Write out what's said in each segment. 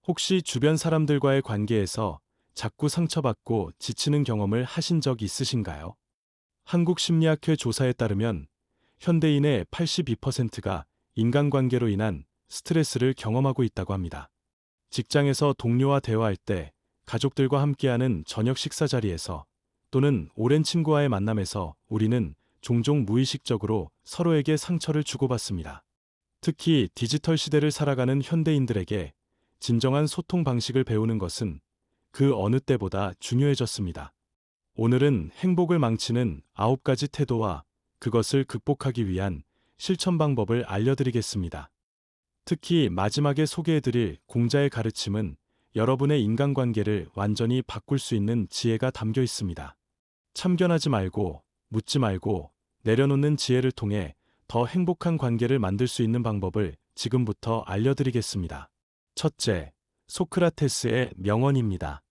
혹시 주변 사람들과의 관계에서 자꾸 상처받고 지치는 경험을 하신 적 있으신가요? 한국심리학회 조사에 따르면 현대인의 82%가 인간관계로 인한 스트레스를 경험하고 있다고 합니다. 직장에서 동료와 대화할 때, 가족들과 함께하는 저녁 식사 자리에서, 또는 오랜 친구와의 만남에서 우리는 종종 무의식적으로 서로에게 상처를 주고받습니다. 특히 디지털 시대를 살아가는 현대인들에게 진정한 소통 방식을 배우는 것은 그 어느 때보다 중요해졌습니다. 오늘은 행복을 망치는 9가지 태도와 그것을 극복하기 위한 실천 방법을 알려드리겠습니다. 특히 마지막에 소개해드릴 공자의 가르침은 여러분의 인간관계를 완전히 바꿀 수 있는 지혜가 담겨 있습니다. 참견하지 말고, 묻지 말고, 내려놓는 지혜를 통해 더 행복한 관계를 만들 수 있는 방법을 지금부터 알려드리겠습니다. 첫째, 소크라테스의 명언입니다.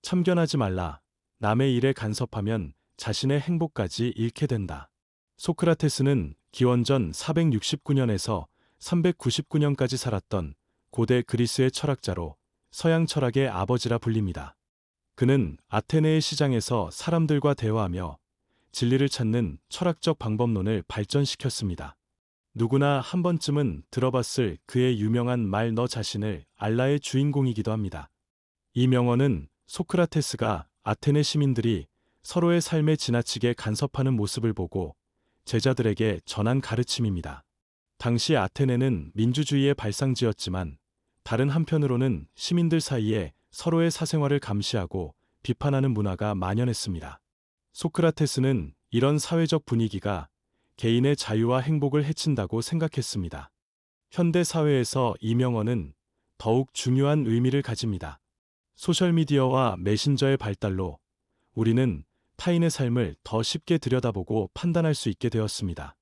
참견하지 말라. 남의 일에 간섭하면 자신의 행복까지 잃게 된다. 소크라테스는 기원전 469년에서 399년까지 살았던 고대 그리스의 철학자로 서양 철학의 아버지라 불립니다. 그는 아테네의 시장에서 사람들과 대화하며 진리를 찾는 철학적 방법론을 발전시켰습니다. 누구나 한 번쯤은 들어봤을 그의 유명한 말 너 자신을 알라의 주인공이기도 합니다. 이 명언은 소크라테스가 아테네 시민들이 서로의 삶에 지나치게 간섭하는 모습을 보고 제자들에게 전한 가르침입니다. 당시 아테네는 민주주의의 발상지였지만 다른 한편으로는 시민들 사이에 서로의 사생활을 감시하고 비판하는 문화가 만연했습니다. 소크라테스는 이런 사회적 분위기가 개인의 자유와 행복을 해친다고 생각했습니다. 현대 사회에서 이 명언은 더욱 중요한 의미를 가집니다. 소셜미디어와 메신저의 발달로 우리는 타인의 삶을 더 쉽게 들여다보고 판단할 수 있게 되었습니다.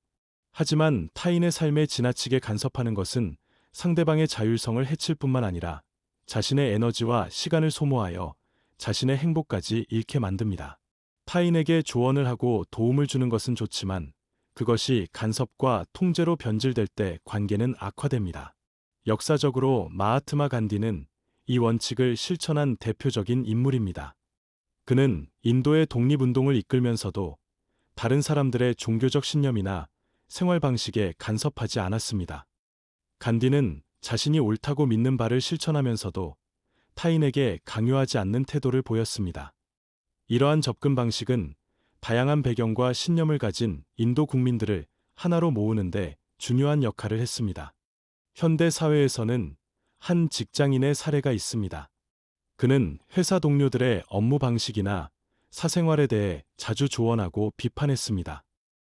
하지만 타인의 삶에 지나치게 간섭하는 것은 상대방의 자율성을 해칠 뿐만 아니라 자신의 에너지와 시간을 소모하여 자신의 행복까지 잃게 만듭니다. 타인에게 조언을 하고 도움을 주는 것은 좋지만 그것이 간섭과 통제로 변질될 때 관계는 악화됩니다. 역사적으로 마하트마 간디는 이 원칙을 실천한 대표적인 인물입니다. 그는 인도의 독립운동을 이끌면서도 다른 사람들의 종교적 신념이나 생활 방식에 간섭하지 않았습니다. 간디는 자신이 옳다고 믿는 바를 실천하면서도 타인에게 강요하지 않는 태도를 보였습니다. 이러한 접근 방식은 다양한 배경과 신념을 가진 인도 국민들을 하나로 모으는데 중요한 역할을 했습니다. 현대 사회에서는 한 직장인의 사례가 있습니다. 그는 회사 동료들의 업무 방식이나 사생활에 대해 자주 조언하고 비판했습니다.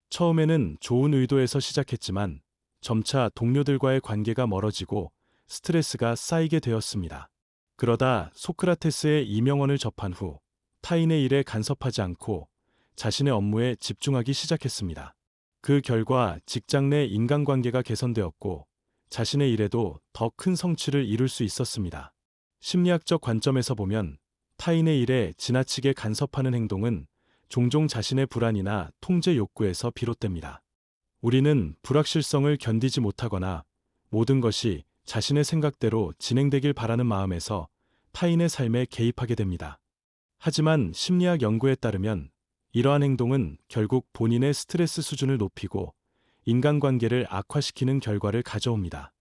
처음에는 좋은 의도에서 시작했지만 점차 동료들과의 관계가 멀어지고 스트레스가 쌓이게 되었습니다. 그러다 소크라테스의 이 명언을 접한 후 타인의 일에 간섭하지 않고 자신의 업무에 집중하기 시작했습니다. 그 결과 직장 내 인간관계가 개선되었고 자신의 일에도 더 큰 성취를 이룰 수 있었습니다. 심리학적 관점에서 보면 타인의 일에 지나치게 간섭하는 행동은 종종 자신의 불안이나 통제 욕구에서 비롯됩니다. 우리는 불확실성을 견디지 못하거나 모든 것이 자신의 생각대로 진행되길 바라는 마음에서 타인의 삶에 개입하게 됩니다. 하지만 심리학 연구에 따르면 이러한 행동은 결국 본인의 스트레스 수준을 높이고 인간관계를 악화시키는 결과를 가져옵니다.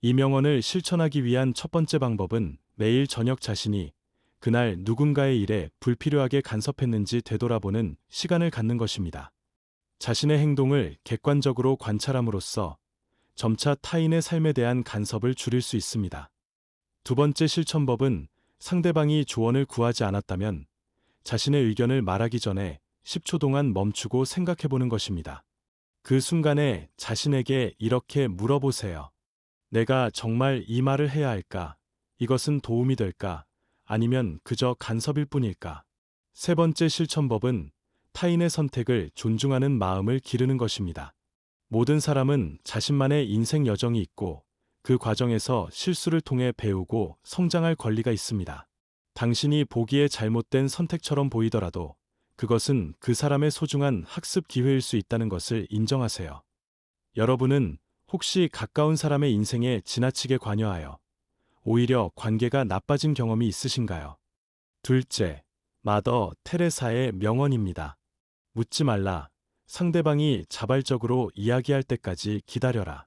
이 명언을 실천하기 위한 첫 번째 방법은 매일 저녁 자신이 그날 누군가의 일에 불필요하게 간섭했는지 되돌아보는 시간을 갖는 것입니다. 자신의 행동을 객관적으로 관찰함으로써 점차 타인의 삶에 대한 간섭을 줄일 수 있습니다. 두 번째 실천법은 상대방이 조언을 구하지 않았다면 자신의 의견을 말하기 전에 10초 동안 멈추고 생각해보는 것입니다. 그 순간에 자신에게 이렇게 물어보세요. 내가 정말 이 말을 해야 할까? 이것은 도움이 될까? 아니면 그저 간섭일 뿐일까? 세 번째 실천법은 타인의 선택을 존중하는 마음을 기르는 것입니다. 모든 사람은 자신만의 인생 여정이 있고 그 과정에서 실수를 통해 배우고 성장할 권리가 있습니다. 당신이 보기에 잘못된 선택처럼 보이더라도 그것은 그 사람의 소중한 학습 기회일 수 있다는 것을 인정하세요. 여러분은 혹시 가까운 사람의 인생에 지나치게 관여하여 오히려 관계가 나빠진 경험이 있으신가요? 둘째, 마더 테레사의 명언입니다. 묻지 말라. 상대방이 자발적으로 이야기할 때까지 기다려라.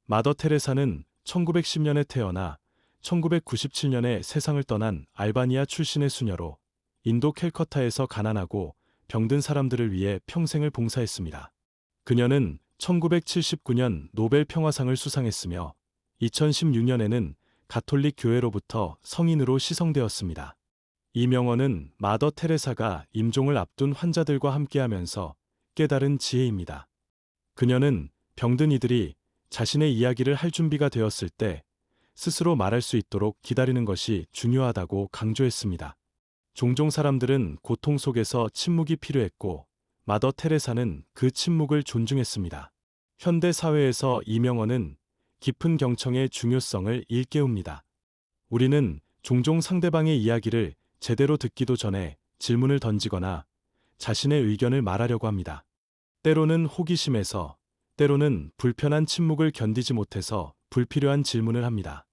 마더 테레사는 1910년에 태어나 1997년에 세상을 떠난 알바니아 출신의 수녀로 인도 캘커타에서 가난하고 병든 사람들을 위해 평생을 봉사했습니다. 그녀는 1979년 노벨 평화상을 수상했으며 2016년에는 가톨릭 교회로부터 성인으로 시성되었습니다. 이 명언은 마더 테레사가 임종을 앞둔 환자들과 함께하면서 깨달은 지혜입니다. 그녀는 병든 이들이 자신의 이야기를 할 준비가 되었을 때 스스로 말할 수 있도록 기다리는 것이 중요하다고 강조했습니다. 종종 사람들은 고통 속에서 침묵이 필요했고 마더 테레사는 그 침묵을 존중했습니다. 현대 사회에서 이 명언은 깊은 경청의 중요성을 일깨웁니다. 우리는 종종 상대방의 이야기를 제대로 듣기도 전에 질문을 던지거나 자신의 의견을 말하려고 합니다. 때로는 호기심에서, 때로는 불편한 침묵을 견디지 못해서 불필요한 질문을 합니다.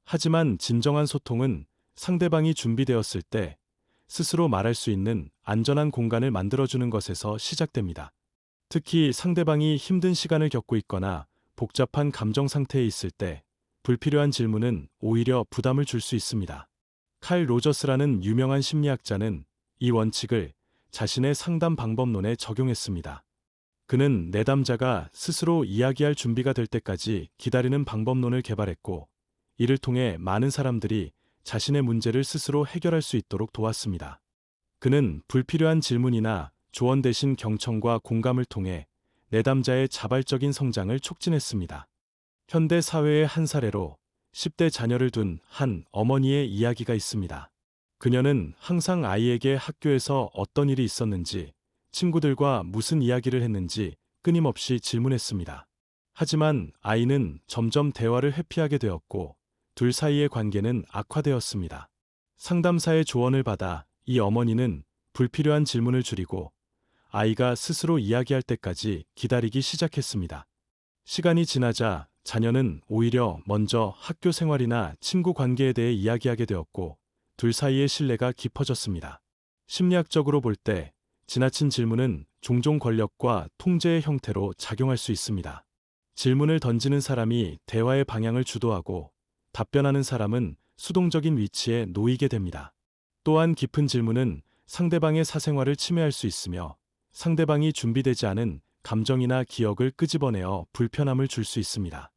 하지만 진정한 소통은 상대방이 준비되었을 때 스스로 말할 수 있는 안전한 공간을 만들어주는 것에서 시작됩니다. 특히 상대방이 힘든 시간을 겪고 있거나 복잡한 감정 상태에 있을 때 불필요한 질문은 오히려 부담을 줄 수 있습니다. 칼 로저스라는 유명한 심리학자는 이 원칙을 자신의 상담 방법론에 적용했습니다. 그는 내담자가 스스로 이야기할 준비가 될 때까지 기다리는 방법론을 개발했고, 이를 통해 많은 사람들이 자신의 문제를 스스로 해결할 수 있도록 도왔습니다. 그는 불필요한 질문이나 조언 대신 경청과 공감을 통해 내담자의 자발적인 성장을 촉진했습니다. 현대 사회의 한 사례로 10대 자녀를 둔 한 어머니의 이야기가 있습니다. 그녀는 항상 아이에게 학교에서 어떤 일이 있었는지, 친구들과 무슨 이야기를 했는지 끊임없이 질문했습니다. 하지만 아이는 점점 대화를 회피하게 되었고, 둘 사이의 관계는 악화되었습니다. 상담사의 조언을 받아 이 어머니는 불필요한 질문을 줄이고 아이가 스스로 이야기할 때까지 기다리기 시작했습니다. 시간이 지나자 자녀는 오히려 먼저 학교 생활이나 친구 관계에 대해 이야기하게 되었고, 둘 사이의 신뢰가 깊어졌습니다. 심리학적으로 볼 때 지나친 질문은 종종 권력과 통제의 형태로 작용할 수 있습니다. 질문을 던지는 사람이 대화의 방향을 주도하고 답변하는 사람은 수동적인 위치에 놓이게 됩니다. 또한 깊은 질문은 상대방의 사생활을 침해할 수 있으며 상대방이 준비되지 않은 감정이나 기억을 끄집어내어 불편함을 줄 수 있습니다.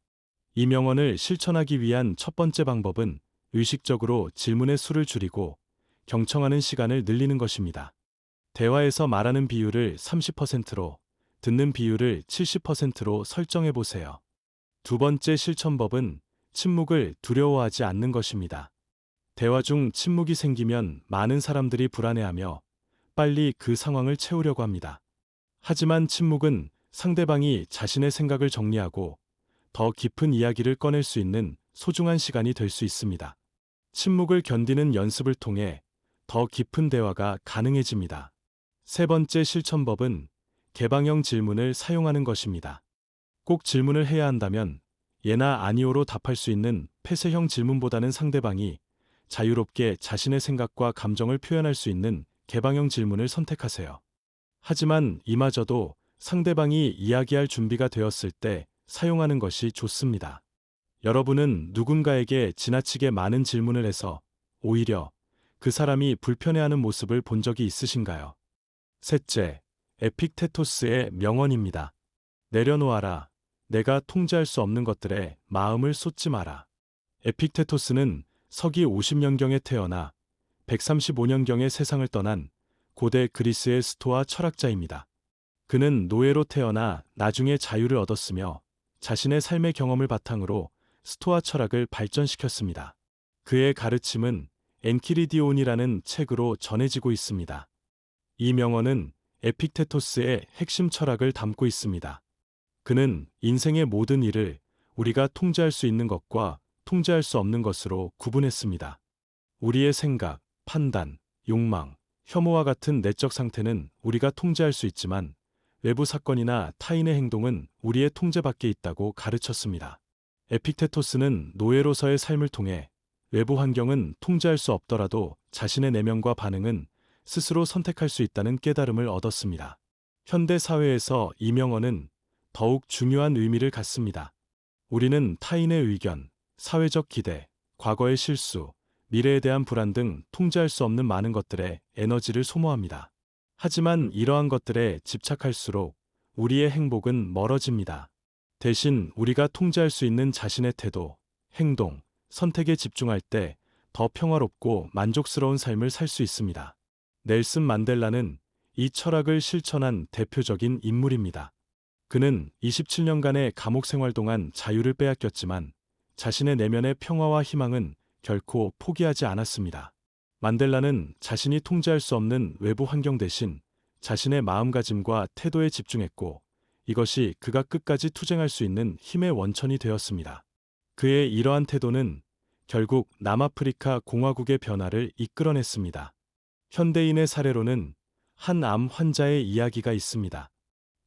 이 명언을 실천하기 위한 첫 번째 방법은 의식적으로 질문의 수를 줄이고 경청하는 시간을 늘리는 것입니다. 대화에서 말하는 비율을 30%로, 듣는 비율을 70%로 설정해 보세요. 두 번째 실천법은 침묵을 두려워하지 않는 것입니다. 대화 중 침묵이 생기면 많은 사람들이 불안해하며 빨리 그 상황을 채우려고 합니다. 하지만 침묵은 상대방이 자신의 생각을 정리하고 더 깊은 이야기를 꺼낼 수 있는 소중한 시간이 될 수 있습니다. 침묵을 견디는 연습을 통해 더 깊은 대화가 가능해집니다. 세 번째 실천법은 개방형 질문을 사용하는 것입니다. 꼭 질문을 해야 한다면 예나 아니오로 답할 수 있는 폐쇄형 질문보다는 상대방이 자유롭게 자신의 생각과 감정을 표현할 수 있는 개방형 질문을 선택하세요. 하지만 이마저도 상대방이 이야기할 준비가 되었을 때 사용하는 것이 좋습니다. 여러분은 누군가에게 지나치게 많은 질문을 해서 오히려 그 사람이 불편해하는 모습을 본 적이 있으신가요? 셋째, 에픽테토스의 명언입니다. 내려놓아라. 내가 통제할 수 없는 것들에 마음을 쏟지 마라. 에픽테토스는 서기 50년경에 태어나 135년경에 세상을 떠난 고대 그리스의 스토아 철학자입니다. 그는 노예로 태어나 나중에 자유를 얻었으며 자신의 삶의 경험을 바탕으로 스토아 철학을 발전시켰습니다. 그의 가르침은 엔키리디온이라는 책으로 전해지고 있습니다. 이 명언은 에픽테토스의 핵심 철학을 담고 있습니다. 그는 인생의 모든 일을 우리가 통제할 수 있는 것과 통제할 수 없는 것으로 구분했습니다. 우리의 생각, 판단, 욕망, 혐오와 같은 내적 상태는 우리가 통제할 수 있지만 외부 사건이나 타인의 행동은 우리의 통제 밖에 있다고 가르쳤습니다. 에픽테토스는 노예로서의 삶을 통해 외부 환경은 통제할 수 없더라도 자신의 내면과 반응은 스스로 선택할 수 있다는 깨달음을 얻었습니다. 현대 사회에서 이 명언은 더욱 중요한 의미를 갖습니다. 우리는 타인의 의견, 사회적 기대, 과거의 실수, 미래에 대한 불안 등 통제할 수 없는 많은 것들에 에너지를 소모합니다. 하지만 이러한 것들에 집착할수록 우리의 행복은 멀어집니다. 대신 우리가 통제할 수 있는 자신의 태도, 행동, 선택에 집중할 때 더 평화롭고 만족스러운 삶을 살 수 있습니다. 넬슨 만델라는 이 철학을 실천한 대표적인 인물입니다. 그는 27년간의 감옥 생활 동안 자유를 빼앗겼지만 자신의 내면의 평화와 희망은 결코 포기하지 않았습니다. 만델라는 자신이 통제할 수 없는 외부 환경 대신 자신의 마음가짐과 태도에 집중했고 이것이 그가 끝까지 투쟁할 수 있는 힘의 원천이 되었습니다. 그의 이러한 태도는 결국 남아프리카 공화국의 변화를 이끌어냈습니다. 현대인의 사례로는 한 암 환자의 이야기가 있습니다.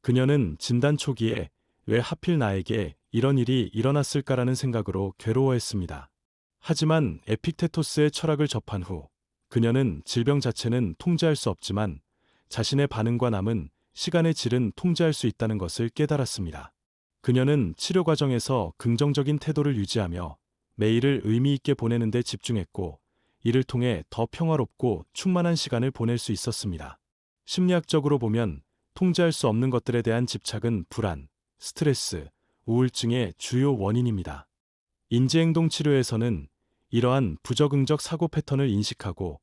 그녀는 진단 초기에 왜 하필 나에게 이런 일이 일어났을까라는 생각으로 괴로워했습니다. 하지만 에픽테토스의 철학을 접한 후 그녀는 질병 자체는 통제할 수 없지만 자신의 반응과 남은 시간의 질은 통제할 수 있다는 것을 깨달았습니다. 그녀는 치료 과정에서 긍정적인 태도를 유지하며 매일을 의미 있게 보내는 데 집중했고 이를 통해 더 평화롭고 충만한 시간을 보낼 수 있었습니다. 심리학적으로 보면 통제할 수 없는 것들에 대한 집착은 불안, 스트레스, 우울증의 주요 원인입니다. 인지행동 치료에서는 이러한 부적응적 사고 패턴을 인식하고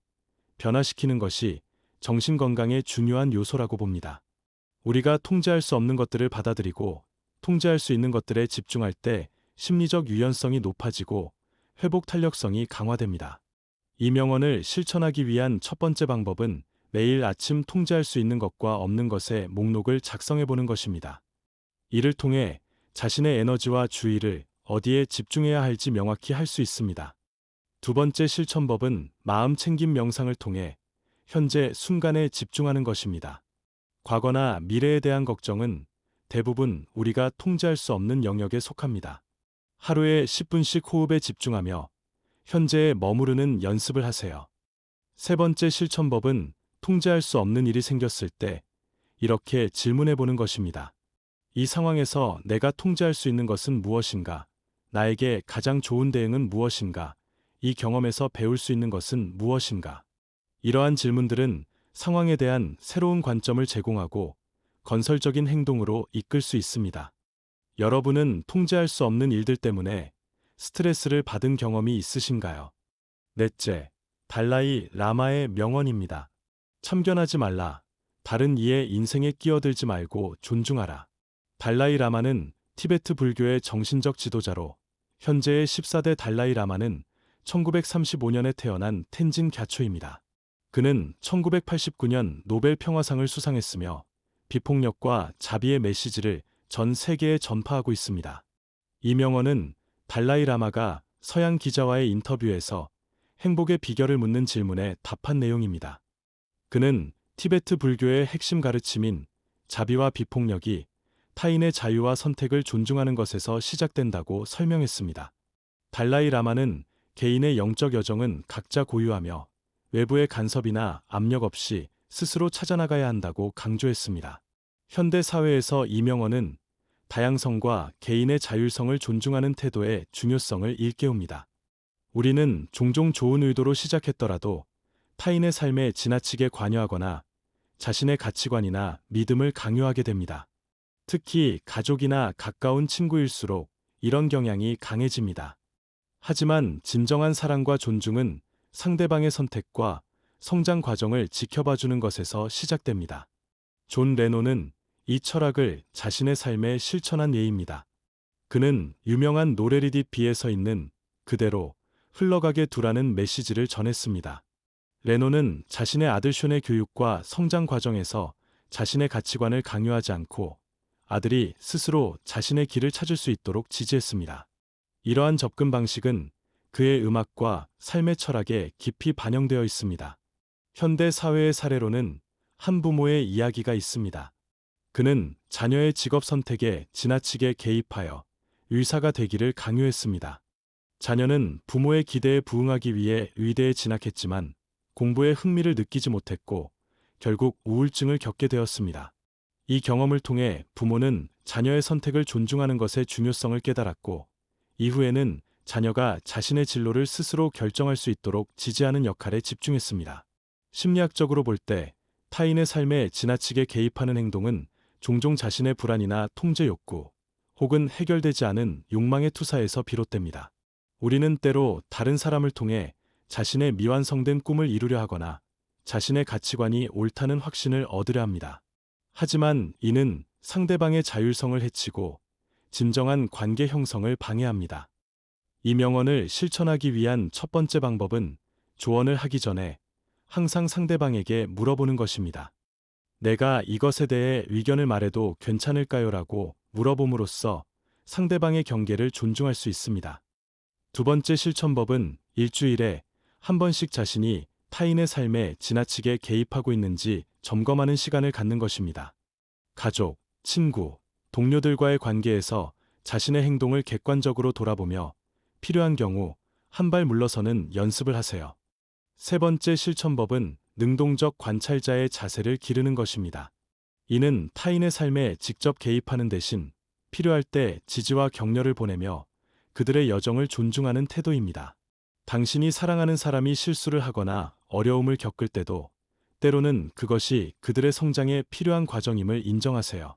변화시키는 것이 정신건강의 중요한 요소라고 봅니다. 우리가 통제할 수 없는 것들을 받아들이고 통제할 수 있는 것들에 집중할 때 심리적 유연성이 높아지고 회복 탄력성이 강화됩니다. 이 명언을 실천하기 위한 첫 번째 방법은 매일 아침 통제할 수 있는 것과 없는 것의 목록을 작성해보는 것입니다. 이를 통해 자신의 에너지와 주의를 어디에 집중해야 할지 명확히 할 수 있습니다. 두 번째 실천법은 마음 챙김 명상을 통해 현재 순간에 집중하는 것입니다. 과거나 미래에 대한 걱정은 대부분 우리가 통제할 수 없는 영역에 속합니다. 하루에 10분씩 호흡에 집중하며 현재에 머무르는 연습을 하세요. 세 번째 실천법은 통제할 수 없는 일이 생겼을 때 이렇게 질문해 보는 것입니다. 이 상황에서 내가 통제할 수 있는 것은 무엇인가? 나에게 가장 좋은 대응은 무엇인가? 이 경험에서 배울 수 있는 것은 무엇인가? 이러한 질문들은 상황에 대한 새로운 관점을 제공하고 건설적인 행동으로 이끌 수 있습니다. 여러분은 통제할 수 없는 일들 때문에 스트레스를 받은 경험이 있으신가요? 넷째, 달라이 라마의 명언입니다. 참견하지 말라. 다른 이의 인생에 끼어들지 말고 존중하라. 달라이 라마는 티베트 불교의 정신적 지도자로 현재의 14대 달라이 라마는 1935년에 태어난 텐진 갸초입니다. 그는 1989년 노벨 평화상을 수상했으며 비폭력과 자비의 메시지를 전 세계에 전파하고 있습니다. 이 명언은 달라이 라마가 서양 기자와의 인터뷰에서 행복의 비결을 묻는 질문에 답한 내용입니다. 그는 티베트 불교의 핵심 가르침인 자비와 비폭력이 타인의 자유와 선택을 존중하는 것에서 시작된다고 설명했습니다. 달라이 라마는 개인의 영적 여정은 각자 고유하며 외부의 간섭이나 압력 없이 스스로 찾아나가야 한다고 강조했습니다. 현대 사회에서 이 명언은 다양성과 개인의 자율성을 존중하는 태도의 중요성을 일깨웁니다. 우리는 종종 좋은 의도로 시작했더라도 타인의 삶에 지나치게 관여하거나 자신의 가치관이나 믿음을 강요하게 됩니다. 특히 가족이나 가까운 친구일수록 이런 경향이 강해집니다. 하지만 진정한 사랑과 존중은 상대방의 선택과 성장 과정을 지켜봐주는 것에서 시작됩니다. 존 레노는 이 철학을 자신의 삶에 실천한 예입니다. 그는 유명한 노레리딧 비에 서 있는 그대로 흘러가게 두라는 메시지를 전했습니다. 레노는 자신의 아들 숀의 교육과 성장 과정에서 자신의 가치관을 강요하지 않고 아들이 스스로 자신의 길을 찾을 수 있도록 지지했습니다. 이러한 접근 방식은 그의 음악과 삶의 철학에 깊이 반영되어 있습니다. 현대 사회의 사례로는 한 부모의 이야기가 있습니다. 그는 자녀의 직업 선택에 지나치게 개입하여 의사가 되기를 강요했습니다. 자녀는 부모의 기대에 부응하기 위해 의대에 진학했지만 공부에 흥미를 느끼지 못했고 결국 우울증을 겪게 되었습니다. 이 경험을 통해 부모는 자녀의 선택을 존중하는 것의 중요성을 깨달았고 이후에는 자녀가 자신의 진로를 스스로 결정할 수 있도록 지지하는 역할에 집중했습니다. 심리학적으로 볼 때 타인의 삶에 지나치게 개입하는 행동은 종종 자신의 불안이나 통제 욕구 혹은 해결되지 않은 욕망의 투사에서 비롯됩니다. 우리는 때로 다른 사람을 통해 자신의 미완성된 꿈을 이루려 하거나 자신의 가치관이 옳다는 확신을 얻으려 합니다. 하지만 이는 상대방의 자율성을 해치고 진정한 관계 형성을 방해합니다. 이 명언을 실천하기 위한 첫 번째 방법은 조언을 하기 전에 항상 상대방에게 물어보는 것입니다. 내가 이것에 대해 의견을 말해도 괜찮을까요? 라고 물어봄으로써 상대방의 경계를 존중할 수 있습니다. 두 번째 실천법은 일주일에 한 번씩 자신이 타인의 삶에 지나치게 개입하고 있는지 점검하는 시간을 갖는 것입니다. 가족, 친구, 동료들과의 관계에서 자신의 행동을 객관적으로 돌아보며 필요한 경우 한 발 물러서는 연습을 하세요. 세 번째 실천법은 능동적 관찰자의 자세를 기르는 것입니다. 이는 타인의 삶에 직접 개입하는 대신 필요할 때 지지와 격려를 보내며 그들의 여정을 존중하는 태도입니다. 당신이 사랑하는 사람이 실수를 하거나 어려움을 겪을 때도 때로는 그것이 그들의 성장에 필요한 과정임을 인정하세요.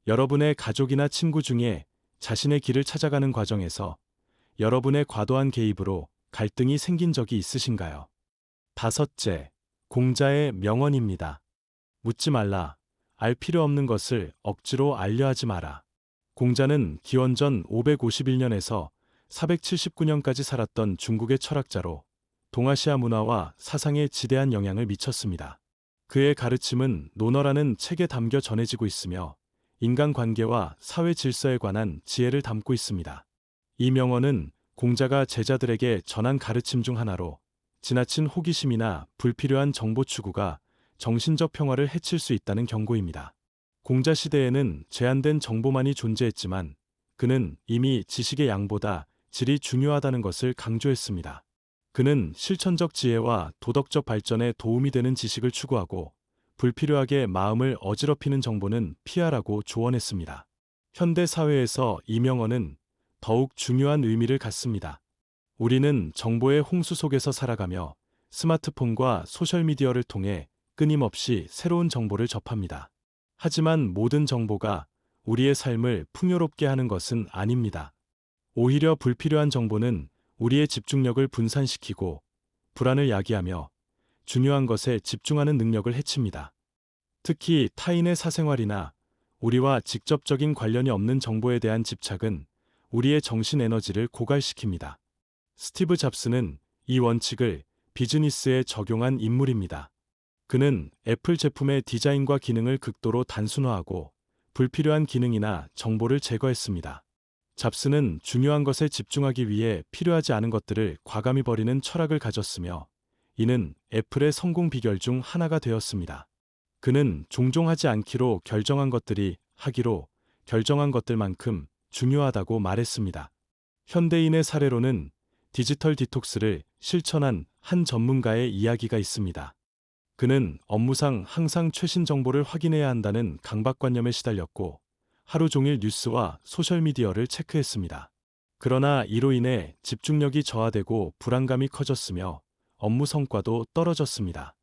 여러분의 가족이나 친구 중에 자신의 길을 찾아가는 과정에서 여러분의 과도한 개입으로 갈등이 생긴 적이 있으신가요? 다섯째, 공자의 명언입니다. 묻지 말라. 알 필요 없는 것을 억지로 알려 하지 마라. 공자는 기원전 551년에서 479년까지 살았던 중국의 철학자로 동아시아 문화와 사상에 지대한 영향을 미쳤습니다. 그의 가르침은 논어라는 책에 담겨 전해지고 있으며 인간관계와 사회 질서에 관한 지혜를 담고 있습니다. 이 명언은 공자가 제자들에게 전한 가르침 중 하나로 지나친 호기심이나 불필요한 정보 추구가 정신적 평화를 해칠 수 있다는 경고입니다. 공자 시대에는 제한된 정보만이 존재했지만 그는 이미 지식의 양보다 질이 중요하다는 것을 강조했습니다. 그는 실천적 지혜와 도덕적 발전에 도움이 되는 지식을 추구하고 불필요하게 마음을 어지럽히는 정보는 피하라고 조언했습니다. 현대 사회에서 이 명언은 더욱 중요한 의미를 갖습니다. 우리는 정보의 홍수 속에서 살아가며 스마트폰과 소셜미디어를 통해 끊임없이 새로운 정보를 접합니다. 하지만 모든 정보가 우리의 삶을 풍요롭게 하는 것은 아닙니다. 오히려 불필요한 정보는 우리의 집중력을 분산시키고 불안을 야기하며 중요한 것에 집중하는 능력을 해칩니다. 특히 타인의 사생활이나 우리와 직접적인 관련이 없는 정보에 대한 집착은 우리의 정신 에너지를 고갈시킵니다. 스티브 잡스는 이 원칙을 비즈니스에 적용한 인물입니다. 그는 애플 제품의 디자인과 기능을 극도로 단순화하고 불필요한 기능이나 정보를 제거했습니다. 잡스는 중요한 것에 집중하기 위해 필요하지 않은 것들을 과감히 버리는 철학을 가졌으며 이는 애플의 성공 비결 중 하나가 되었습니다. 그는 종종 하지 않기로 결정한 것들이 하기로 결정한 것들만큼 중요하다고 말했습니다. 현대인의 사례로는 디지털 디톡스를 실천한 한 전문가의 이야기가 있습니다. 그는 업무상 항상 최신 정보를 확인해야 한다는 강박관념에 시달렸고 하루 종일 뉴스와 소셜미디어를 체크했습니다. 그러나 이로 인해 집중력이 저하되고 불안감이 커졌으며 업무 성과도 떨어졌습니다.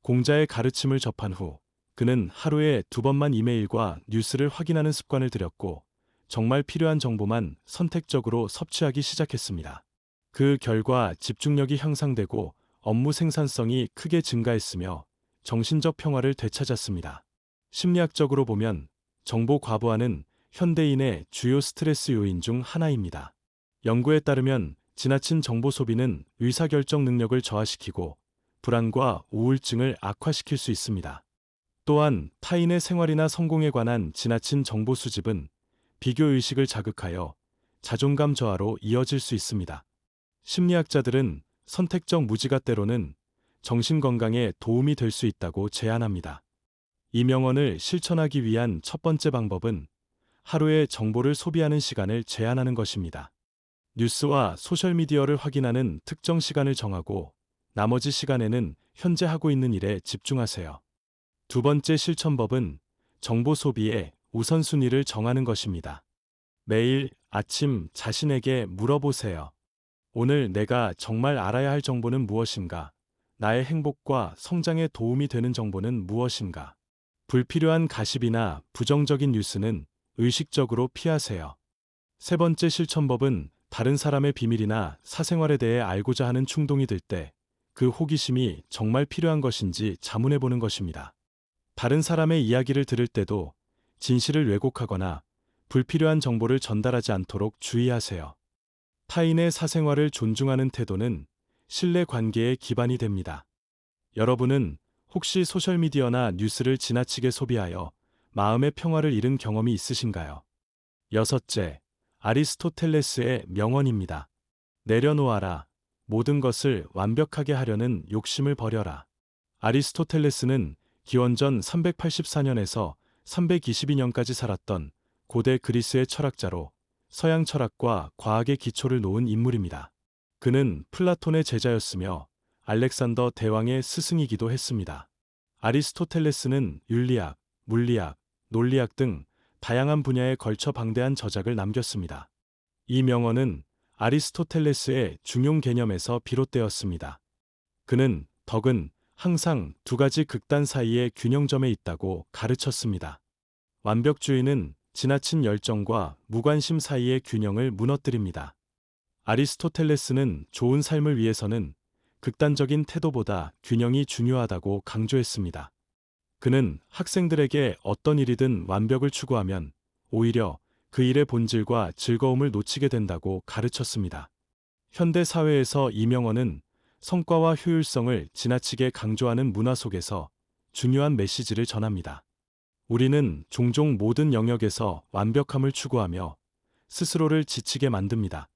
공자의 가르침을 접한 후 그는 하루에 2번만 이메일과 뉴스를 확인하는 습관을 들였고 정말 필요한 정보만 선택적으로 섭취하기 시작했습니다. 그 결과 집중력이 향상되고 업무 생산성이 크게 증가했으며 정신적 평화를 되찾았습니다. 심리학적으로 보면 정보 과부하는 현대인의 주요 스트레스 요인 중 하나입니다. 연구에 따르면 지나친 정보 소비는 의사결정 능력을 저하시키고 불안과 우울증을 악화시킬 수 있습니다. 또한 타인의 생활이나 성공에 관한 지나친 정보 수집은 비교의식을 자극하여 자존감 저하로 이어질 수 있습니다. 심리학자들은 선택적 무지가 때로는 정신건강에 도움이 될 수 있다고 제안합니다. 이 명언을 실천하기 위한 첫 번째 방법은 하루에 정보를 소비하는 시간을 제한하는 것입니다. 뉴스와 소셜미디어를 확인하는 특정 시간을 정하고 나머지 시간에는 현재 하고 있는 일에 집중하세요. 두 번째 실천법은 정보 소비의 우선순위를 정하는 것입니다. 매일 아침 자신에게 물어보세요. 오늘 내가 정말 알아야 할 정보는 무엇인가? 나의 행복과 성장에 도움이 되는 정보는 무엇인가? 불필요한 가십이나 부정적인 뉴스는 의식적으로 피하세요. 세 번째 실천법은 다른 사람의 비밀이나 사생활에 대해 알고자 하는 충동이 들 때 그 호기심이 정말 필요한 것인지 자문해 보는 것입니다. 다른 사람의 이야기를 들을 때도 진실을 왜곡하거나 불필요한 정보를 전달하지 않도록 주의하세요. 타인의 사생활을 존중하는 태도는 신뢰 관계의 기반이 됩니다. 여러분은 혹시 소셜미디어나 뉴스를 지나치게 소비하여 마음의 평화를 잃은 경험이 있으신가요? 여섯째, 아리스토텔레스의 명언입니다. 내려놓아라. 모든 것을 완벽하게 하려는 욕심을 버려라. 아리스토텔레스는 기원전 384년에서 322년까지 살았던 고대 그리스의 철학자로 서양 철학과 과학의 기초를 놓은 인물입니다. 그는 플라톤의 제자였으며 알렉산더 대왕의 스승이기도 했습니다. 아리스토텔레스는 윤리학, 물리학, 논리학 등 다양한 분야에 걸쳐 방대한 저작을 남겼습니다. 이 명언은 아리스토텔레스의 중용 개념에서 비롯되었습니다. 그는 덕은 항상 두 가지 극단 사이의 균형점에 있다고 가르쳤습니다. 완벽주의는 지나친 열정과 무관심 사이의 균형을 무너뜨립니다. 아리스토텔레스는 좋은 삶을 위해서는 극단적인 태도보다 균형이 중요하다고 강조했습니다. 그는 학생들에게 어떤 일이든 완벽을 추구하면 오히려 그 일의 본질과 즐거움을 놓치게 된다고 가르쳤습니다. 현대 사회에서 이 명언은 성과와 효율성을 지나치게 강조하는 문화 속에서 중요한 메시지를 전합니다. 우리는 종종 모든 영역에서 완벽함을 추구하며 스스로를 지치게 만듭니다.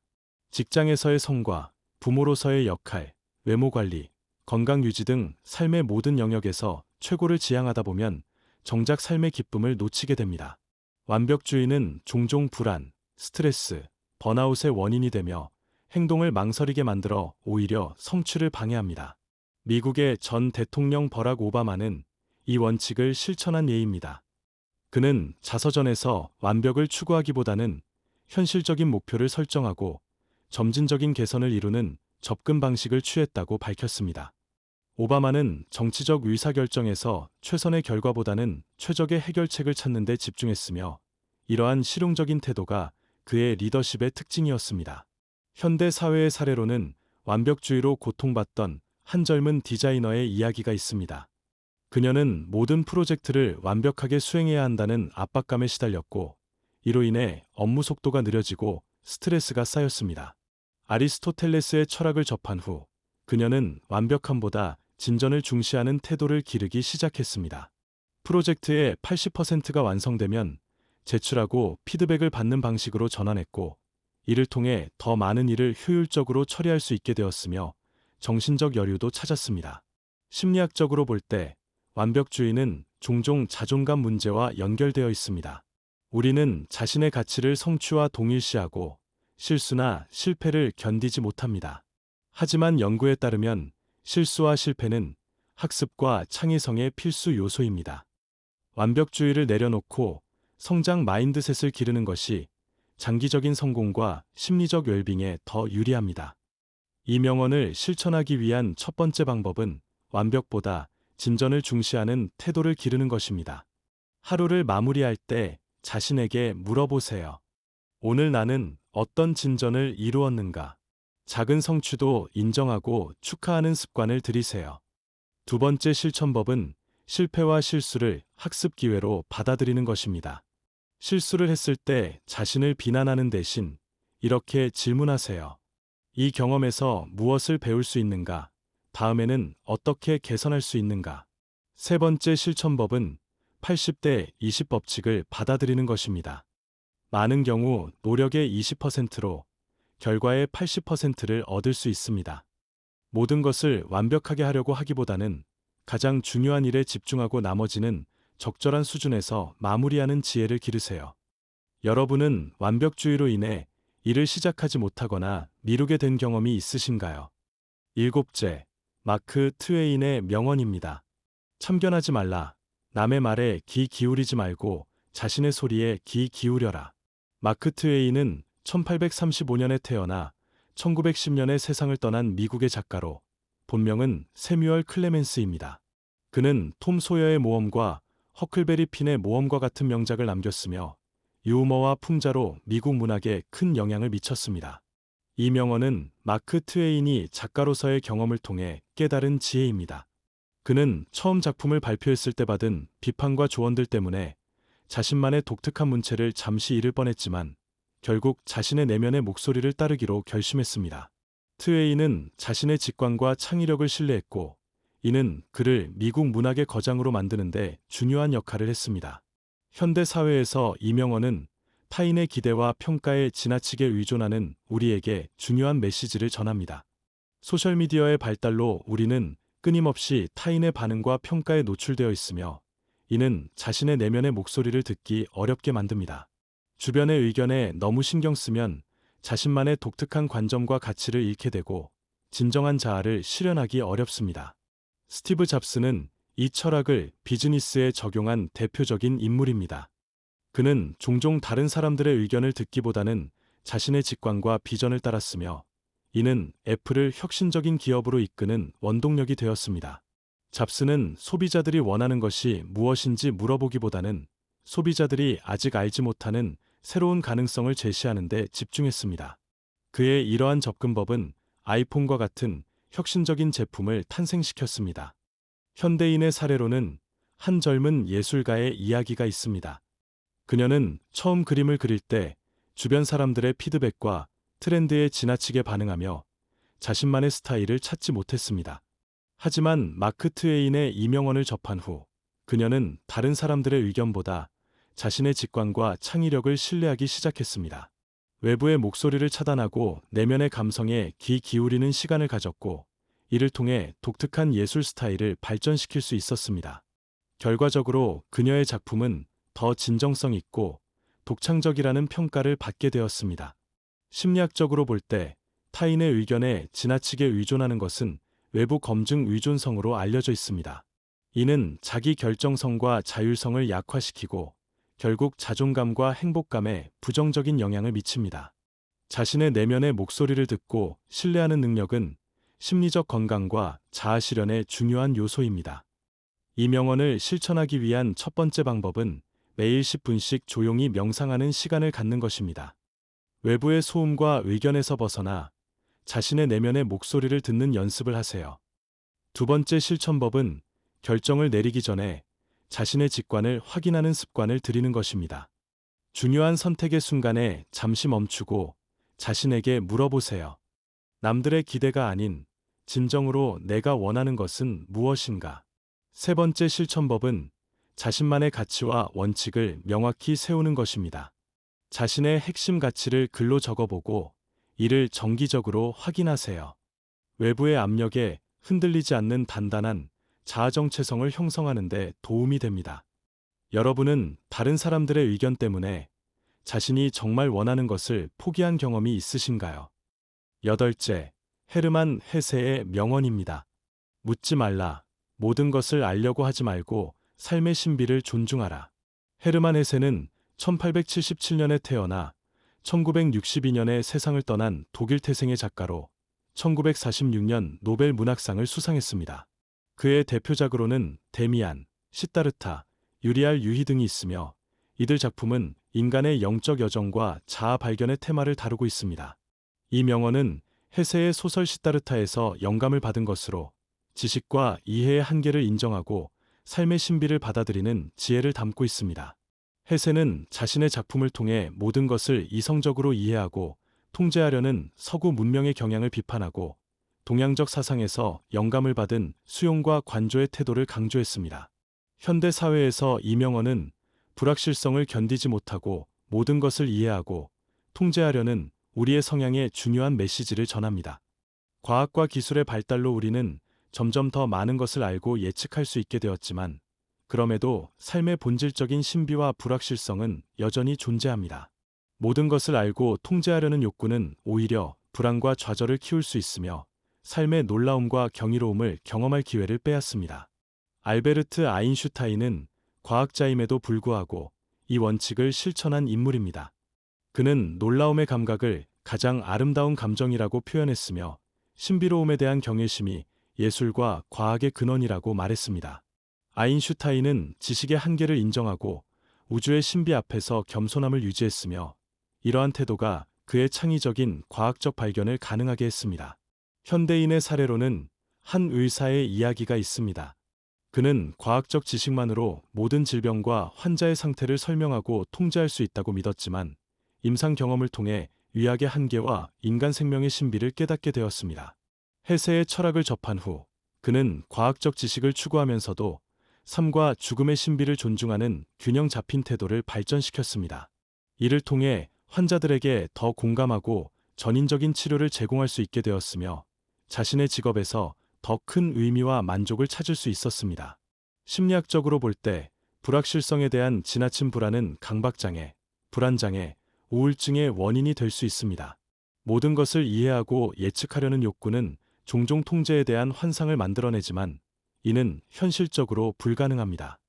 직장에서의 성과, 부모로서의 역할, 외모 관리, 건강 유지 등 삶의 모든 영역에서 최고를 지향하다 보면 정작 삶의 기쁨을 놓치게 됩니다. 완벽주의는 종종 불안, 스트레스, 번아웃의 원인이 되며 행동을 망설이게 만들어 오히려 성취를 방해합니다. 미국의 전 대통령 버락 오바마는 이 원칙을 실천한 예입니다. 그는 자서전에서 완벽을 추구하기보다는 현실적인 목표를 설정하고 점진적인 개선을 이루는 접근 방식을 취했다고 밝혔습니다. 오바마는 정치적 의사결정에서 최선의 결과보다는 최적의 해결책을 찾는 데 집중했으며 이러한 실용적인 태도가 그의 리더십의 특징이었습니다. 현대 사회의 사례로는 완벽주의로 고통받던 한 젊은 디자이너의 이야기가 있습니다. 그녀는 모든 프로젝트를 완벽하게 수행해야 한다는 압박감에 시달렸고 이로 인해 업무 속도가 느려지고 스트레스가 쌓였습니다. 아리스토텔레스의 철학을 접한 후 그녀는 완벽함보다 진전을 중시하는 태도를 기르기 시작했습니다. 프로젝트의 80%가 완성되면 제출하고 피드백을 받는 방식으로 전환했고 이를 통해 더 많은 일을 효율적으로 처리할 수 있게 되었으며 정신적 여유도 찾았습니다. 심리학적으로 볼 때 완벽주의는 종종 자존감 문제와 연결되어 있습니다. 우리는 자신의 가치를 성취와 동일시하고 실수나 실패를 견디지 못합니다. 하지만 연구에 따르면 실수와 실패는 학습과 창의성의 필수 요소입니다. 완벽주의를 내려놓고 성장 마인드셋을 기르는 것이 장기적인 성공과 심리적 웰빙에 더 유리합니다. 이 명언을 실천하기 위한 첫 번째 방법은 완벽보다 진전을 중시하는 태도를 기르는 것입니다. 하루를 마무리할 때 자신에게 물어보세요. 오늘 나는 어떤 진전을 이루었는가? 작은 성취도 인정하고 축하하는 습관을 들이세요. 두 번째 실천법은 실패와 실수를 학습 기회로 받아들이는 것입니다. 실수를 했을 때 자신을 비난하는 대신 이렇게 질문하세요. 이 경험에서 무엇을 배울 수 있는가? 다음에는 어떻게 개선할 수 있는가? 세 번째 실천법은 80대 20 법칙을 받아들이는 것입니다. 많은 경우 노력의 20%로 결과의 80%를 얻을 수 있습니다. 모든 것을 완벽하게 하려고 하기보다는 가장 중요한 일에 집중하고 나머지는 적절한 수준에서 마무리하는 지혜를 기르세요. 여러분은 완벽주의로 인해 일을 시작하지 못하거나 미루게 된 경험이 있으신가요? 일곱째, 마크 트웨인의 명언입니다. 참견하지 말라. 남의 말에 귀 기울이지 말고 자신의 소리에 귀 기울여라. 마크 트웨인은 1835년에 태어나 1910년에 세상을 떠난 미국의 작가로, 본명은 세뮤얼 클레멘스입니다. 그는 톰 소여의 모험과 허클베리 핀의 모험과 같은 명작을 남겼으며 유머와 풍자로 미국 문학에 큰 영향을 미쳤습니다. 이 명언은 마크 트웨인이 작가로서의 경험을 통해 깨달은 지혜입니다. 그는 처음 작품을 발표했을 때 받은 비판과 조언들 때문에 자신만의 독특한 문체를 잠시 잃을 뻔했지만 결국 자신의 내면의 목소리를 따르기로 결심했습니다. 트웨인은 자신의 직관과 창의력을 신뢰했고 이는 그를 미국 문학의 거장으로 만드는데 중요한 역할을 했습니다. 현대 사회에서 이 명언은 타인의 기대와 평가에 지나치게 의존하는 우리에게 중요한 메시지를 전합니다. 소셜미디어의 발달로 우리는 끊임없이 타인의 반응과 평가에 노출되어 있으며 이는 자신의 내면의 목소리를 듣기 어렵게 만듭니다. 주변의 의견에 너무 신경 쓰면 자신만의 독특한 관점과 가치를 잃게 되고 진정한 자아를 실현하기 어렵습니다. 스티브 잡스는 이 철학을 비즈니스에 적용한 대표적인 인물입니다. 그는 종종 다른 사람들의 의견을 듣기보다는 자신의 직관과 비전을 따랐으며 이는 애플을 혁신적인 기업으로 이끄는 원동력이 되었습니다. 잡스는 소비자들이 원하는 것이 무엇인지 물어보기보다는 소비자들이 아직 알지 못하는 새로운 가능성을 제시하는 데 집중했습니다. 그의 이러한 접근법은 아이폰과 같은 혁신적인 제품을 탄생시켰습니다. 현대인의 사례로는 한 젊은 예술가의 이야기가 있습니다. 그녀는 처음 그림을 그릴 때 주변 사람들의 피드백과 트렌드에 지나치게 반응하며 자신만의 스타일을 찾지 못했습니다. 하지만 마크 트웨인의 이 명언을 접한 후 그녀는 다른 사람들의 의견보다 자신의 직관과 창의력을 신뢰하기 시작했습니다. 외부의 목소리를 차단하고 내면의 감성에 귀 기울이는 시간을 가졌고 이를 통해 독특한 예술 스타일을 발전시킬 수 있었습니다. 결과적으로 그녀의 작품은 더 진정성 있고 독창적이라는 평가를 받게 되었습니다. 심리학적으로 볼 때 타인의 의견에 지나치게 의존하는 것은 외부 검증 의존성으로 알려져 있습니다. 이는 자기 결정성과 자율성을 약화시키고 결국 자존감과 행복감에 부정적인 영향을 미칩니다. 자신의 내면의 목소리를 듣고 신뢰하는 능력은 심리적 건강과 자아 실현의 중요한 요소입니다. 이 명언을 실천하기 위한 첫 번째 방법은 매일 10분씩 조용히 명상하는 시간을 갖는 것입니다. 외부의 소음과 의견에서 벗어나 자신의 내면의 목소리를 듣는 연습을 하세요. 두 번째 실천법은 결정을 내리기 전에 자신의 직관을 확인하는 습관을 들이는 것입니다. 중요한 선택의 순간에 잠시 멈추고 자신에게 물어보세요. 남들의 기대가 아닌 진정으로 내가 원하는 것은 무엇인가? 세 번째 실천법은 자신만의 가치와 원칙을 명확히 세우는 것입니다. 자신의 핵심 가치를 글로 적어보고 이를 정기적으로 확인하세요. 외부의 압력에 흔들리지 않는 단단한 자아정체성을 형성하는 데 도움이 됩니다. 여러분은 다른 사람들의 의견 때문에 자신이 정말 원하는 것을 포기한 경험이 있으신가요? 여덟째, 헤르만 헤세의 명언입니다. 묻지 말라. 모든 것을 알려고 하지 말고 삶의 신비를 존중하라. 헤르만 헤세는 1877년에 태어나 1962년에 세상을 떠난 독일 태생의 작가로 1946년 노벨 문학상을 수상했습니다. 그의 대표작으로는 데미안, 시다르타, 유리알 유희 등이 있으며 이들 작품은 인간의 영적 여정과 자아 발견의 테마를 다루고 있습니다. 이 명언은 헤세의 소설 시다르타에서 영감을 받은 것으로 지식과 이해의 한계를 인정하고 삶의 신비를 받아들이는 지혜를 담고 있습니다. 헤세는 자신의 작품을 통해 모든 것을 이성적으로 이해하고 통제하려는 서구 문명의 경향을 비판하고 동양적 사상에서 영감을 받은 수용과 관조의 태도를 강조했습니다. 현대 사회에서 이 명언은 불확실성을 견디지 못하고 모든 것을 이해하고 통제하려는 우리의 성향에 중요한 메시지를 전합니다. 과학과 기술의 발달로 우리는 점점 더 많은 것을 알고 예측할 수 있게 되었지만 그럼에도 삶의 본질적인 신비와 불확실성은 여전히 존재합니다. 모든 것을 알고 통제하려는 욕구는 오히려 불안과 좌절을 키울 수 있으며 삶의 놀라움과 경이로움을 경험할 기회를 빼앗습니다. 알베르트 아인슈타인은 과학자임에도 불구하고 이 원칙을 실천한 인물입니다. 그는 놀라움의 감각을 가장 아름다운 감정이라고 표현했으며 신비로움에 대한 경외심이 예술과 과학의 근원이라고 말했습니다. 아인슈타인은 지식의 한계를 인정하고 우주의 신비 앞에서 겸손함을 유지했으며 이러한 태도가 그의 창의적인 과학적 발견을 가능하게 했습니다. 현대인의 사례로는 한 의사의 이야기가 있습니다. 그는 과학적 지식만으로 모든 질병과 환자의 상태를 설명하고 통제할 수 있다고 믿었지만 임상 경험을 통해 의학의 한계와 인간 생명의 신비를 깨닫게 되었습니다. 해세의 철학을 접한 후 그는 과학적 지식을 추구하면서도 삶과 죽음의 신비를 존중하는 균형 잡힌 태도를 발전시켰습니다. 이를 통해 환자들에게 더 공감하고 전인적인 치료를 제공할 수 있게 되었으며 자신의 직업에서 더 큰 의미와 만족을 찾을 수 있었습니다. 심리학적으로 볼 때 불확실성에 대한 지나친 불안은 강박장애, 불안장애, 우울증의 원인이 될 수 있습니다. 모든 것을 이해하고 예측하려는 욕구는 종종 통제에 대한 환상을 만들어내지만 이는 현실적으로 불가능합니다.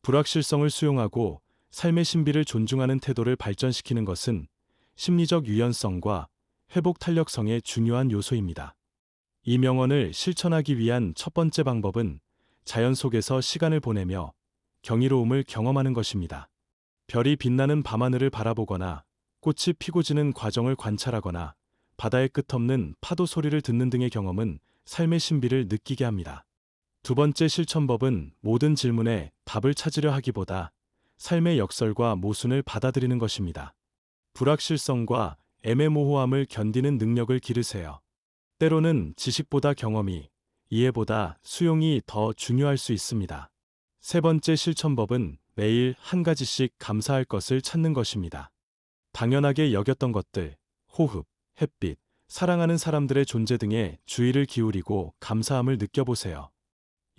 불확실성을 수용하고 삶의 신비를 존중하는 태도를 발전시키는 것은 심리적 유연성과 회복 탄력성의 중요한 요소입니다. 이 명언을 실천하기 위한 첫 번째 방법은 자연 속에서 시간을 보내며 경이로움을 경험하는 것입니다. 별이 빛나는 밤하늘을 바라보거나 꽃이 피고 지는 과정을 관찰하거나 바다의 끝없는 파도 소리를 듣는 등의 경험은 삶의 신비를 느끼게 합니다. 두 번째 실천법은 모든 질문에 답을 찾으려 하기보다 삶의 역설과 모순을 받아들이는 것입니다. 불확실성과 애매모호함을 견디는 능력을 기르세요. 때로는 지식보다 경험이, 이해보다 수용이 더 중요할 수 있습니다. 세 번째 실천법은 매일 한 가지씩 감사할 것을 찾는 것입니다. 당연하게 여겼던 것들, 호흡, 햇빛, 사랑하는 사람들의 존재 등에 주의를 기울이고 감사함을 느껴보세요.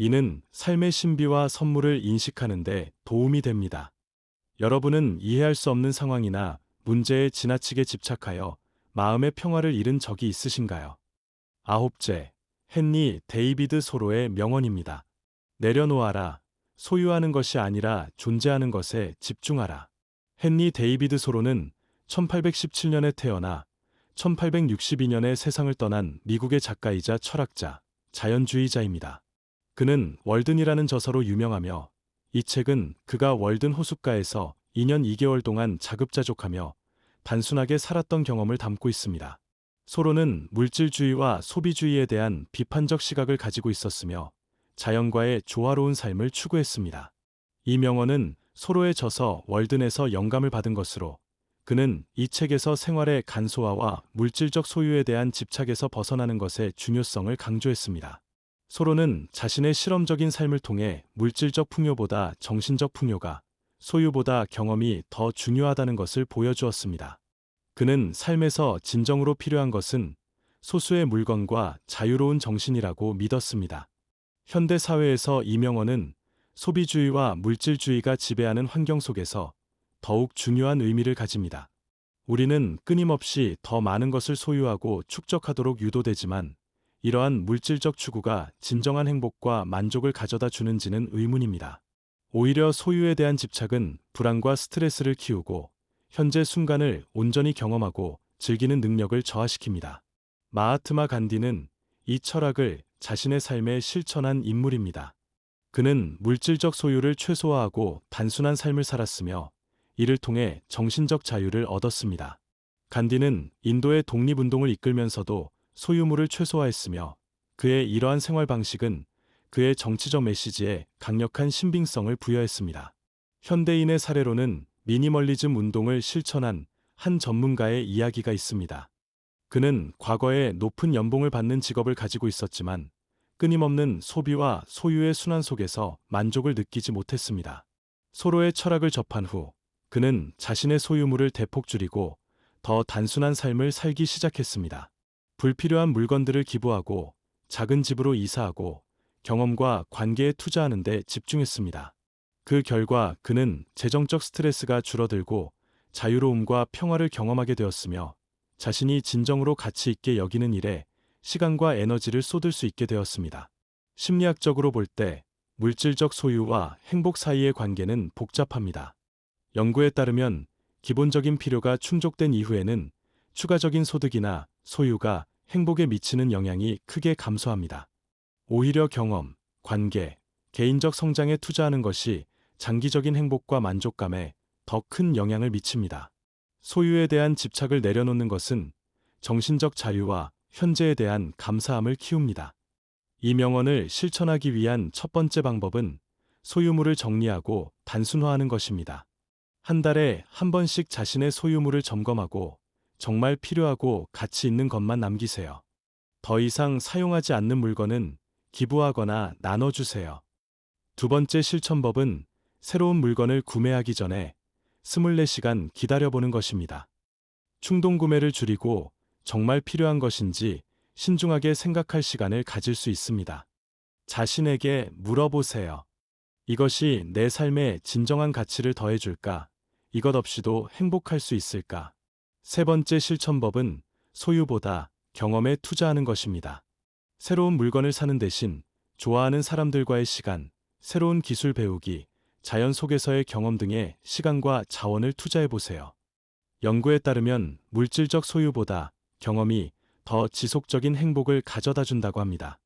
이는 삶의 신비와 선물을 인식하는 데 도움이 됩니다. 여러분은 이해할 수 없는 상황이나 문제에 지나치게 집착하여 마음의 평화를 잃은 적이 있으신가요? 아홉째, 헨리 데이비드 소로의 명언입니다. 내려놓아라. 소유하는 것이 아니라 존재하는 것에 집중하라. 헨리 데이비드 소로는 1817년에 태어나 1862년에 세상을 떠난 미국의 작가이자 철학자, 자연주의자입니다. 그는 월든이라는 저서로 유명하며 이 책은 그가 월든 호숫가에서 2년 2개월 동안 자급자족하며 단순하게 살았던 경험을 담고 있습니다. 소로는 물질주의와 소비주의에 대한 비판적 시각을 가지고 있었으며 자연과의 조화로운 삶을 추구했습니다. 이 명언은 소로의 저서 월든에서 영감을 받은 것으로 그는 이 책에서 생활의 간소화와 물질적 소유에 대한 집착에서 벗어나는 것의 중요성을 강조했습니다. 소로는 자신의 실험적인 삶을 통해 물질적 풍요보다 정신적 풍요가, 소유보다 경험이 더 중요하다는 것을 보여주었습니다. 그는 삶에서 진정으로 필요한 것은 소수의 물건과 자유로운 정신이라고 믿었습니다. 현대 사회에서 이 명언은 소비주의와 물질주의가 지배하는 환경 속에서 더욱 중요한 의미를 가집니다. 우리는 끊임없이 더 많은 것을 소유하고 축적하도록 유도되지만 이러한 물질적 추구가 진정한 행복과 만족을 가져다 주는지는 의문입니다. 오히려 소유에 대한 집착은 불안과 스트레스를 키우고 현재 순간을 온전히 경험하고 즐기는 능력을 저하시킵니다. 마하트마 간디는 이 철학을 자신의 삶에 실천한 인물입니다. 그는 물질적 소유를 최소화하고 단순한 삶을 살았으며 이를 통해 정신적 자유를 얻었습니다. 간디는 인도의 독립운동을 이끌면서도 소유물을 최소화했으며 그의 이러한 생활 방식은 그의 정치적 메시지에 강력한 신빙성을 부여했습니다. 현대인의 사례로는 미니멀리즘 운동을 실천한 한 전문가의 이야기가 있습니다. 그는 과거에 높은 연봉을 받는 직업을 가지고 있었지만 끊임없는 소비와 소유의 순환 속에서 만족을 느끼지 못했습니다. 소로의 철학을 접한 후 그는 자신의 소유물을 대폭 줄이고 더 단순한 삶을 살기 시작했습니다. 불필요한 물건들을 기부하고 작은 집으로 이사하고 경험과 관계에 투자하는 데 집중했습니다. 그 결과 그는 재정적 스트레스가 줄어들고 자유로움과 평화를 경험하게 되었으며 자신이 진정으로 가치 있게 여기는 일에 시간과 에너지를 쏟을 수 있게 되었습니다. 심리학적으로 볼 때 물질적 소유와 행복 사이의 관계는 복잡합니다. 연구에 따르면 기본적인 필요가 충족된 이후에는 추가적인 소득이나 소유가 행복에 미치는 영향이 크게 감소합니다. 오히려 경험, 관계, 개인적 성장에 투자하는 것이 장기적인 행복과 만족감에 더 큰 영향을 미칩니다. 소유에 대한 집착을 내려놓는 것은 정신적 자유와 현재에 대한 감사함을 키웁니다. 이 명언을 실천하기 위한 첫 번째 방법은 소유물을 정리하고 단순화하는 것입니다. 한 달에 한 번씩 자신의 소유물을 점검하고 정말 필요하고 가치 있는 것만 남기세요. 더 이상 사용하지 않는 물건은 기부하거나 나눠주세요. 두 번째 실천법은 새로운 물건을 구매하기 전에 24시간 기다려보는 것입니다. 충동 구매를 줄이고 정말 필요한 것인지 신중하게 생각할 시간을 가질 수 있습니다. 자신에게 물어보세요. 이것이 내 삶에 진정한 가치를 더해줄까? 이것 없이도 행복할 수 있을까? 세 번째 실천법은 소유보다 경험에 투자하는 것입니다. 새로운 물건을 사는 대신 좋아하는 사람들과의 시간, 새로운 기술 배우기, 자연 속에서의 경험 등에 시간과 자원을 투자해 보세요. 연구에 따르면 물질적 소유보다 경험이 더 지속적인 행복을 가져다 준다고 합니다.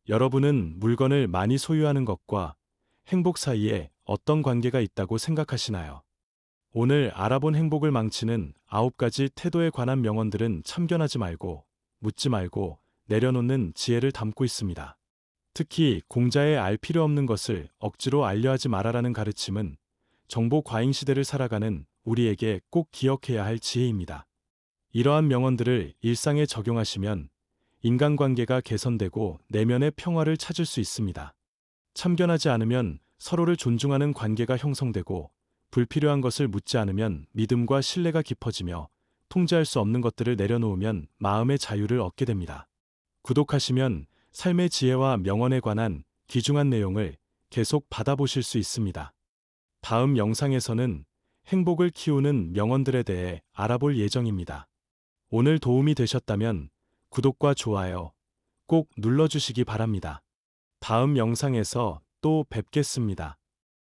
여러분은 물건을 많이 소유하는 것과 행복 사이에 어떤 관계가 있다고 생각하시나요? 오늘 알아본 행복을 망치는 9가지 태도에 관한 명언들은 참견하지 말고, 묻지 말고 내려놓는 지혜를 담고 있습니다. 특히 공자의 알 필요 없는 것을 억지로 알려 하지 말아라는 가르침은 정보 과잉 시대를 살아가는 우리에게 꼭 기억해야 할 지혜입니다. 이러한 명언들을 일상에 적용하시면 인간관계가 개선되고 내면의 평화를 찾을 수 있습니다. 참견하지 않으면 서로를 존중하는 관계가 형성되고 불필요한 것을 묻지 않으면 믿음과 신뢰가 깊어지며 통제할 수 없는 것들을 내려놓으면 마음의 자유를 얻게 됩니다. 구독하시면 삶의 지혜와 명언에 관한 귀중한 내용을 계속 받아보실 수 있습니다. 다음 영상에서는 행복을 키우는 명언들에 대해 알아볼 예정입니다. 오늘 도움이 되셨다면 구독과 좋아요 꼭 눌러주시기 바랍니다. 다음 영상에서 또 뵙겠습니다.